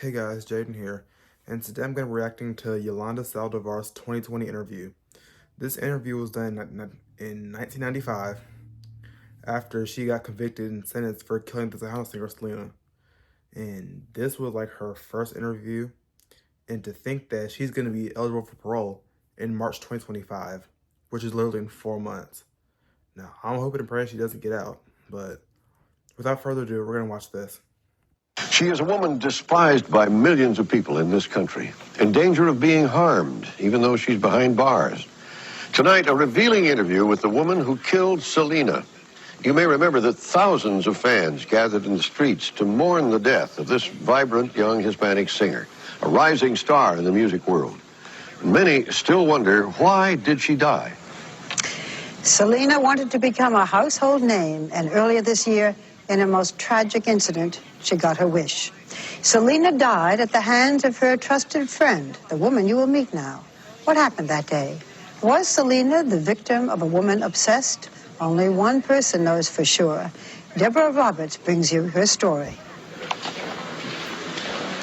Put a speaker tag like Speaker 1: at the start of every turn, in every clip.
Speaker 1: Hey guys, Jaden here, and today I'm going to be reacting to Yolanda Saldivar's 2020 interview. This interview was done in 1995 after she got convicted and sentenced for killing the tejano singer Selena. And this was like her first interview, and to think that she's going to be eligible for parole in March 2025, which is literally in 4 months. Now, I'm hoping and praying she doesn't get out, but without further ado, we're going to watch this.
Speaker 2: She is a woman despised by millions of people in this country, in danger of being harmed, even though she's behind bars. Tonight, a revealing interview with the woman who killed Selena. You may remember that thousands of fans gathered in the streets to mourn the death of this vibrant young Hispanic singer, a rising star in the music world. Many still wonder, why did she die?
Speaker 3: Selena wanted to become a household name, and earlier this year, in a most tragic incident, she got her wish. Selena died at the hands of her trusted friend, the woman you will meet now. What happened that day? Was Selena the victim of a woman obsessed? Only one person knows for sure. Deborah Roberts brings you her story.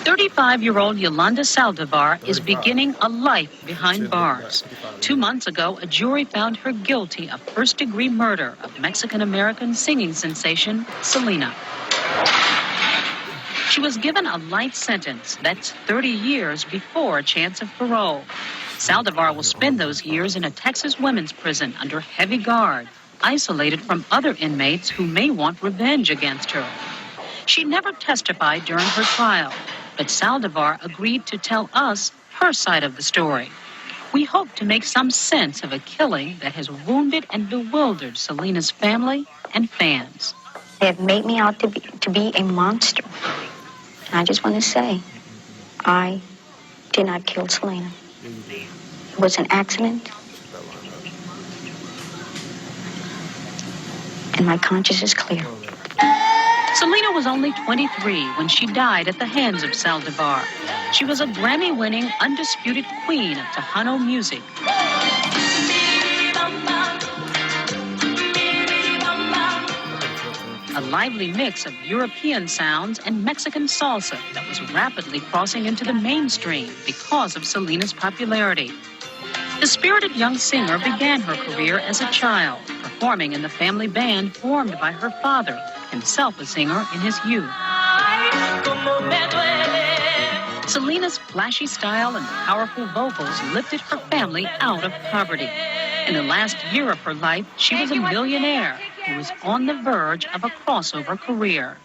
Speaker 4: 35-year-old Yolanda Saldivar is beginning a life behind bars. 2 months ago, a jury found her guilty of first-degree murder of Mexican-American singing sensation Selena. She was given a life sentence. That's 30 years before a chance of parole. Saldivar will spend those years in a Texas women's prison under heavy guard, isolated from other inmates who may want revenge against her. She never testified during her trial, but Saldivar agreed to tell us her side of the story. We hope to make some sense of a killing that has wounded and bewildered Selena's family and fans.
Speaker 5: They have made me out to be a monster. And I just want to say, I did not kill Selena. It was an accident. And my conscience is clear.
Speaker 4: Selena was only 23 when she died at the hands of Saldivar. She was a Grammy-winning, undisputed queen of tejano music. A lively mix of European sounds and Mexican salsa that was rapidly crossing into the mainstream because of Selena's popularity. The spirited young singer began her career as a child, performing in the family band formed by her father, himself a singer in his youth. Selena's flashy style and powerful vocals lifted her family out of poverty. In the last year of her life, she was a millionaire who was on the verge of a crossover career.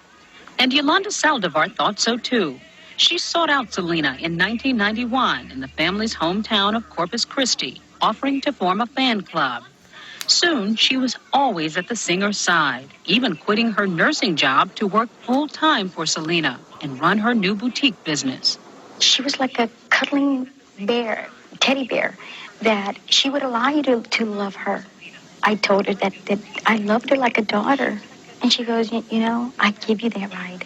Speaker 4: And Yolanda Saldivar thought so too. She sought out Selena in 1991 in the family's hometown of Corpus Christi, offering to form a fan club. Soon, she was always at the singer's side, even quitting her nursing job to work full-time for Selena and run her new boutique business.
Speaker 5: She was like a cuddling bear, teddy bear, that she would allow you to love her. I told her that I loved her like a daughter. And she goes, you know, I give you that right.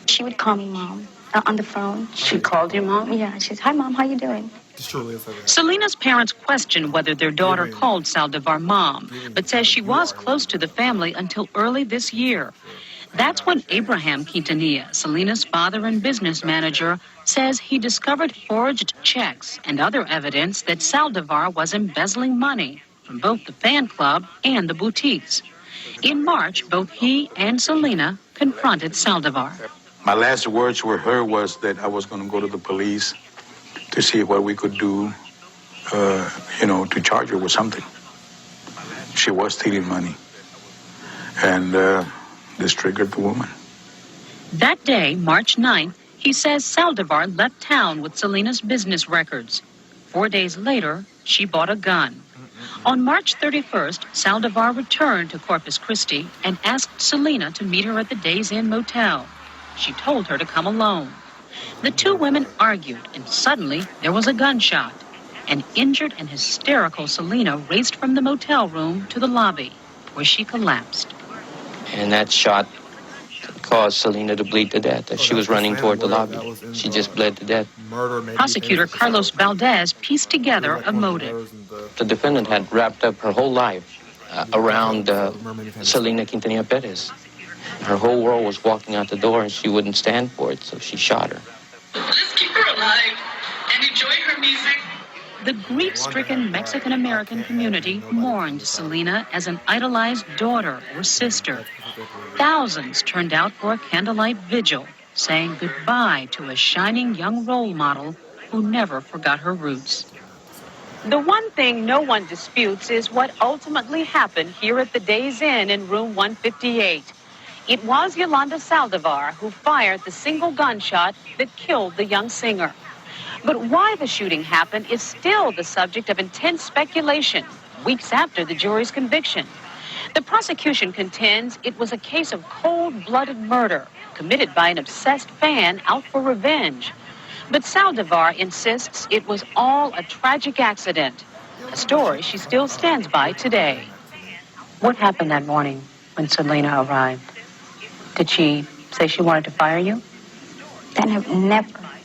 Speaker 5: She would call me Mom on the phone.
Speaker 4: She called you Mom?
Speaker 5: Yeah, she says, hi, Mom, how you doing?
Speaker 4: Selena's parents questioned whether their daughter called Saldivar Mom, but says she was close to the family until early this year. That's when Abraham Quintanilla, Selena's father and business manager, says he discovered forged checks and other evidence that Saldivar was embezzling money from both the fan club and the boutiques. In March, both he and Selena confronted Saldivar.
Speaker 6: My last words with her was that I was going to go to the police to see what we could do, to charge her with something. She was stealing money. And this triggered the woman.
Speaker 4: That day, March 9th, he says Saldivar left town with Selena's business records. 4 days later, she bought a gun. On March 31st, Saldivar returned to Corpus Christi and asked Selena to meet her at the Days Inn motel. She told her to come alone. The two women argued, and suddenly there was a gunshot. An injured and hysterical Selena raced from the motel room to the lobby, where she collapsed.
Speaker 7: And that shot caused Selena to bleed to death as she was running toward the lobby. She just bled to death.
Speaker 4: Prosecutor Carlos Valdez pieced together a motive.
Speaker 7: The defendant had wrapped up her whole life around Selena Quintanilla Perez. Her whole world was walking out the door, and she wouldn't stand for it, so she shot her.
Speaker 4: Just keep her alive and enjoy her music. The grief-stricken Mexican-American community mourned Selena as an idolized daughter or sister. Thousands turned out for a candlelight vigil, saying goodbye to a shining young role model who never forgot her roots. The one thing no one disputes is what ultimately happened here at the Days Inn in room 158. It was Yolanda Saldivar who fired the single gunshot that killed the young singer. But why the shooting happened is still the subject of intense speculation, weeks after the jury's conviction. The prosecution contends it was a case of cold-blooded murder committed by an obsessed fan out for revenge. But Saldivar insists it was all a tragic accident, a story she still stands by today. What happened that morning when Selena arrived? Did she say she wanted to fire you?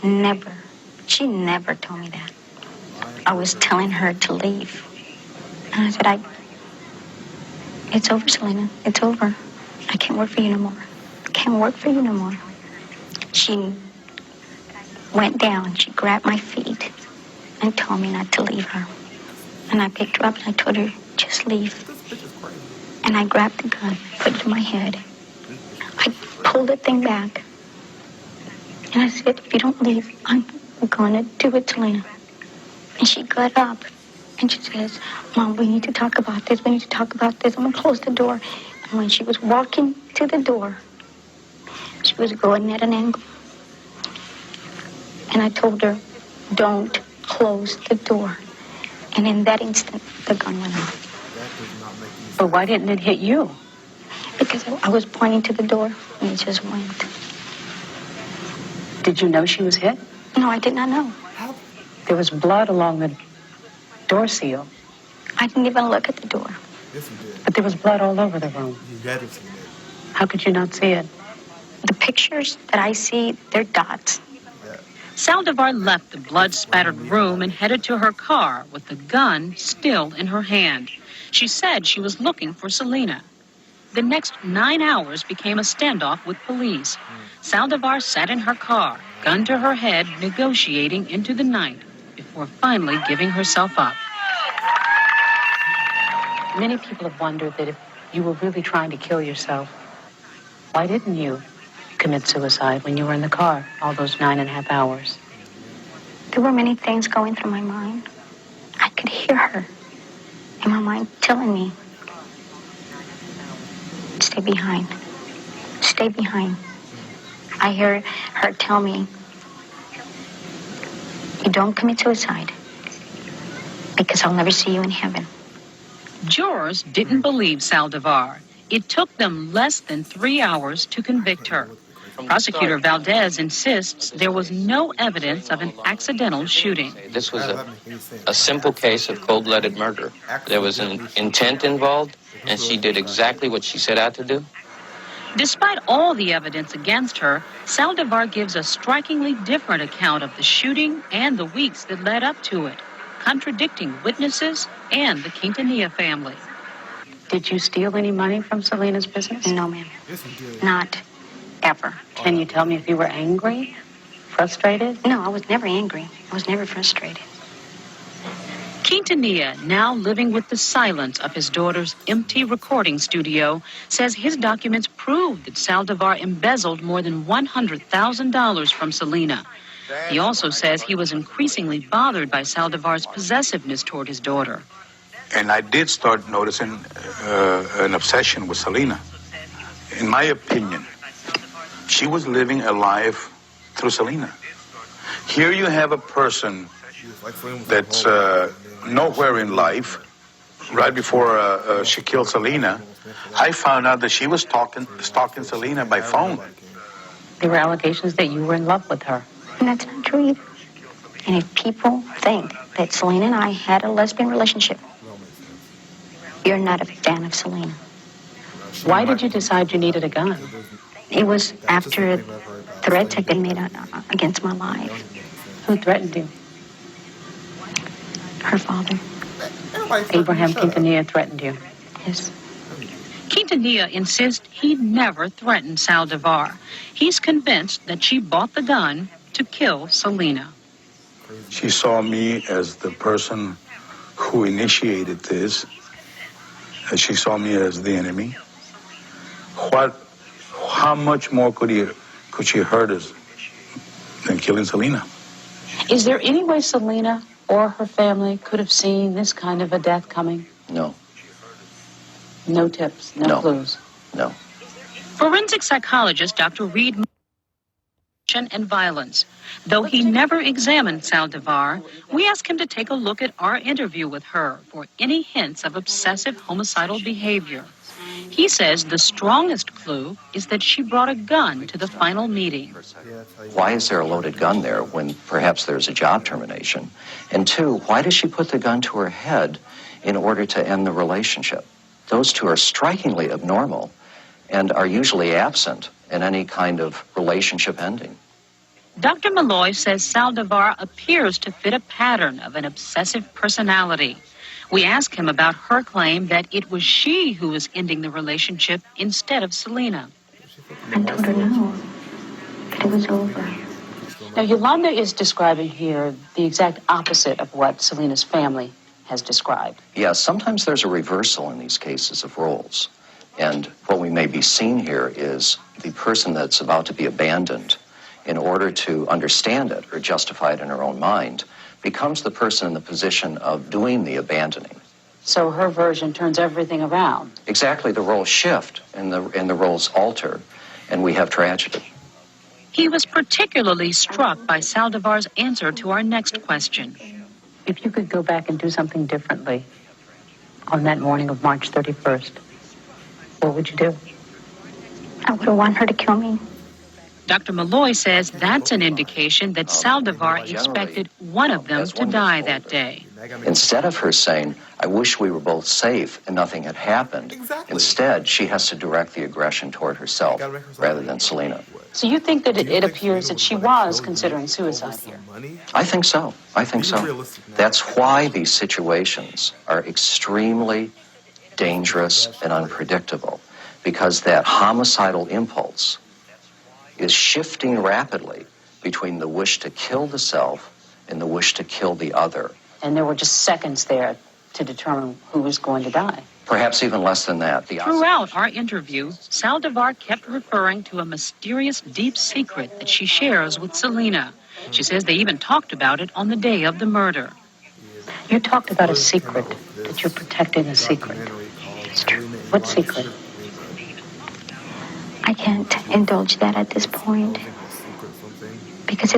Speaker 5: Never. She never told me that. I was telling her to leave. And I said, it's over, Selena. It's over. I can't work for you no more. I can't work for you no more. She went down. She grabbed my feet and told me not to leave her. And I picked her up and I told her, just leave. And I grabbed the gun, put it in my head. I pulled the thing back. And I said, if you don't leave, I'm going to do it, Selena. And she got up and she says, Mom, we need to talk about this. We need to talk about this. I'm going to close the door. And when she was walking to the door, she was going at an angle. And I told her, don't close the door. And in that instant, the gun went off.
Speaker 4: But why didn't it hit you?
Speaker 5: Because I was pointing to the door and it just went.
Speaker 4: Did you know she was hit?
Speaker 5: No, I did not know.
Speaker 4: There was blood along the door seal.
Speaker 5: I didn't even look at the door.
Speaker 1: Yes, you did.
Speaker 4: But there was blood all over the room.
Speaker 1: You had to see it.
Speaker 4: How could you not see it?
Speaker 5: The pictures that I see, they're dots.
Speaker 4: Saldivar left the blood-spattered room and headed to her car with the gun still in her hand. She said she was looking for Selena. The next 9 hours became a standoff with police. Saldivar sat in her car, gun to her head, negotiating into the night before finally giving herself up. Many people have wondered that if you were really trying to kill yourself, why didn't you commit suicide when you were in the car all those 9.5 hours?
Speaker 5: There were many things going through my mind. I could hear her in my mind telling me, stay behind. Stay behind. I hear her tell me, you don't commit suicide because I'll never see you in heaven.
Speaker 4: Jurors didn't believe Saldivar. It took them less than 3 hours to convict her. Prosecutor Valdez insists there was no evidence of an accidental shooting.
Speaker 7: This was a simple case of cold-blooded murder. There was an intent involved, and she did exactly what she set out to do.
Speaker 4: Despite all the evidence against her, Saldivar gives a strikingly different account of the shooting and the weeks that led up to it, contradicting witnesses and the Quintanilla family. Did you steal any money from Selena's business?
Speaker 5: No, ma'am.
Speaker 1: Yes, you did.
Speaker 5: Not ever.
Speaker 4: Can you tell me if you were angry, frustrated?
Speaker 5: No, I was never angry. I was never frustrated.
Speaker 4: Quintanilla, now living with the silence of his daughter's empty recording studio, says his documents prove that Saldivar embezzled more than $100,000 from Selena. He also says he was increasingly bothered by Saldivar's possessiveness toward his daughter.
Speaker 6: And I did start noticing an obsession with Selena. In my opinion, she was living a life through Selena. Here you have a person that's nowhere in life. Right before she killed Selena, I found out that she was stalking Selena by phone.
Speaker 4: There were allegations that you were in love with her.
Speaker 5: And that's not true either. And if people think that Selena and I had a lesbian relationship, you're not a fan of Selena.
Speaker 4: Why did you decide you needed a gun?
Speaker 5: It was after threats had been made against my life.
Speaker 4: Who threatened you?
Speaker 5: Her father.
Speaker 4: Abraham Quintanilla threatened you.
Speaker 5: Yes.
Speaker 4: Quintanilla insists he never threatened Saldivar. He's convinced that she bought the gun to kill Selena.
Speaker 6: She saw me as the person who initiated this. She saw me as the enemy. How much more could she hurt us than killing Selena?
Speaker 4: Is there any way Selena or her family could have seen this kind of a death coming?
Speaker 7: No.
Speaker 4: No tips, no clues.
Speaker 7: No.
Speaker 4: Forensic psychologist Dr. Reed and violence. Though he never examined Saldivar, we asked him to take a look at our interview with her for any hints of obsessive homicidal behavior. He says the strongest clue is that she brought a gun to the final meeting.
Speaker 7: Why is there a loaded gun there when perhaps there's a job termination? And two, why does she put the gun to her head in order to end the relationship? Those two are strikingly abnormal and are usually absent in any kind of relationship ending.
Speaker 4: Dr. Malloy says Saldivar appears to fit a pattern of an obsessive personality. We ask him about her claim that it was she who was ending the relationship instead of Selena.
Speaker 5: I told her no, that it was over.
Speaker 4: Now, Yolanda is describing here the exact opposite of what Selena's family has described.
Speaker 7: Yes, sometimes there's a reversal in these cases of roles. And what we may be seeing here is the person that's about to be abandoned, in order to understand it or justify it in her own mind, becomes the person in the position of doing the abandoning.
Speaker 4: So her version turns everything around.
Speaker 7: Exactly, the roles shift and the roles alter, and we have tragedy.
Speaker 4: He was particularly struck by Saldivar's answer to our next question. If you could go back and do something differently on that morning of March 31st, what would you do?
Speaker 5: I would want her to kill me.
Speaker 4: Dr. Malloy says that's an indication that Saldivar expected one of them to die that day.
Speaker 7: Instead of her saying, I wish we were both safe and nothing had happened, instead she has to direct the aggression toward herself rather than Selena.
Speaker 4: So you think that it appears that she was considering suicide here?
Speaker 7: I think so. That's why these situations are extremely dangerous and unpredictable, because that homicidal impulse is shifting rapidly between the wish to kill the self and the wish to kill the other.
Speaker 4: And there were just seconds there to determine who was going to die.
Speaker 7: Perhaps even less than that.
Speaker 4: Throughout our interview, Saldivar kept referring to a mysterious deep secret that she shares with Selena. She says they even talked about it on the day of the murder. You talked about a secret, that you're protecting a secret.
Speaker 5: It's true.
Speaker 4: What secret?
Speaker 5: I can't indulge that at this point because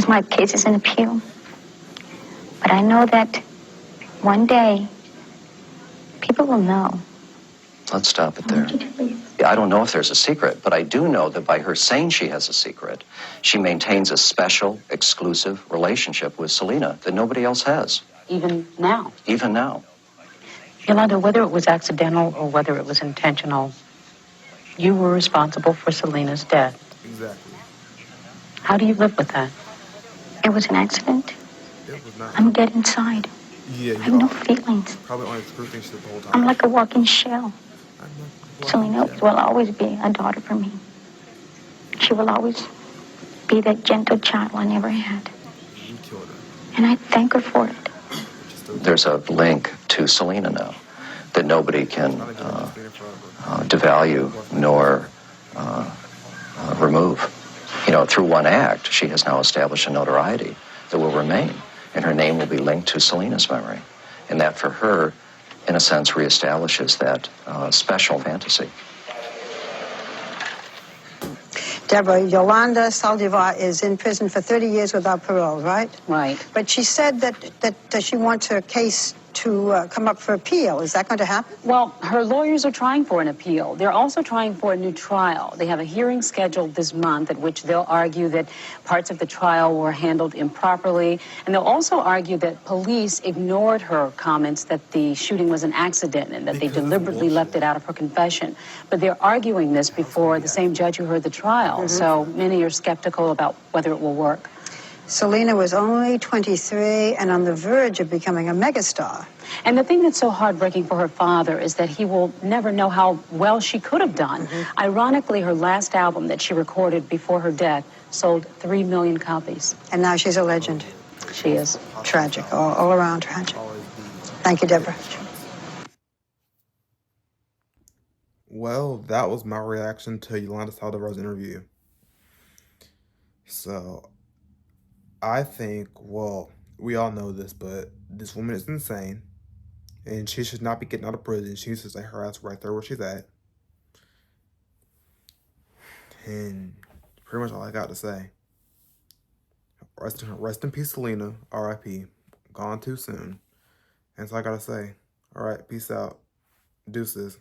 Speaker 5: my case is in appeal. But I know that one day people will know.
Speaker 7: Let's stop it there. I don't know if there's a secret, but I do know that by her saying she has a secret, she maintains a special, exclusive relationship with Selena that nobody else has.
Speaker 4: Even now?
Speaker 7: Even now.
Speaker 4: Yolanda, whether it was accidental or whether it was intentional, you were responsible for Selena's death.
Speaker 1: Exactly.
Speaker 4: How do you live with that?
Speaker 5: It was an accident. I'm dead inside.
Speaker 1: Yeah,
Speaker 5: I have no feelings.
Speaker 1: Probably only experiencing shit the whole time.
Speaker 5: I'm like a walking shell. Selena will always be a daughter for me. She will always be that gentle child I never had.
Speaker 1: You killed her.
Speaker 5: And I thank her for it.
Speaker 7: There's a link to Selena now that nobody can devalue nor remove. You know, through one act, she has now established a notoriety that will remain, and her name will be linked to Selena's memory. And that, for her, in a sense, reestablishes that special fantasy.
Speaker 3: Deborah, Yolanda Saldivar is in prison for 30 years without parole, right?
Speaker 4: Right.
Speaker 3: But she said that she wants her case to come up for appeal. Is that going to happen?
Speaker 4: Well, her lawyers are trying for an appeal. They're also trying for a new trial. They have a hearing scheduled this month at which they'll argue that parts of the trial were handled improperly. And they'll also argue that police ignored her comments that the shooting was an accident and that they deliberately left it out of her confession. But they're arguing this before the same judge who heard the trial. So many are skeptical about whether it will work.
Speaker 3: Selena was only 23 and on the verge of becoming a megastar.
Speaker 4: And the thing that's so heartbreaking for her father is that he will never know how well she could have done. Ironically, her last album that she recorded before her death sold 3 million copies.
Speaker 3: And now she's a legend.
Speaker 4: She is.
Speaker 3: Tragic, all around tragic. Thank you, Deborah.
Speaker 1: Well, that was my reaction to Yolanda Saldivar's interview. So, I think, well, we all know this, but this woman is insane. And she should not be getting out of prison. She needs to stay her ass right there where she's at. And pretty much all I got to say. Rest in peace, Selena. R.I.P. Gone too soon. And that's all I got to say. All right, peace out. Deuces.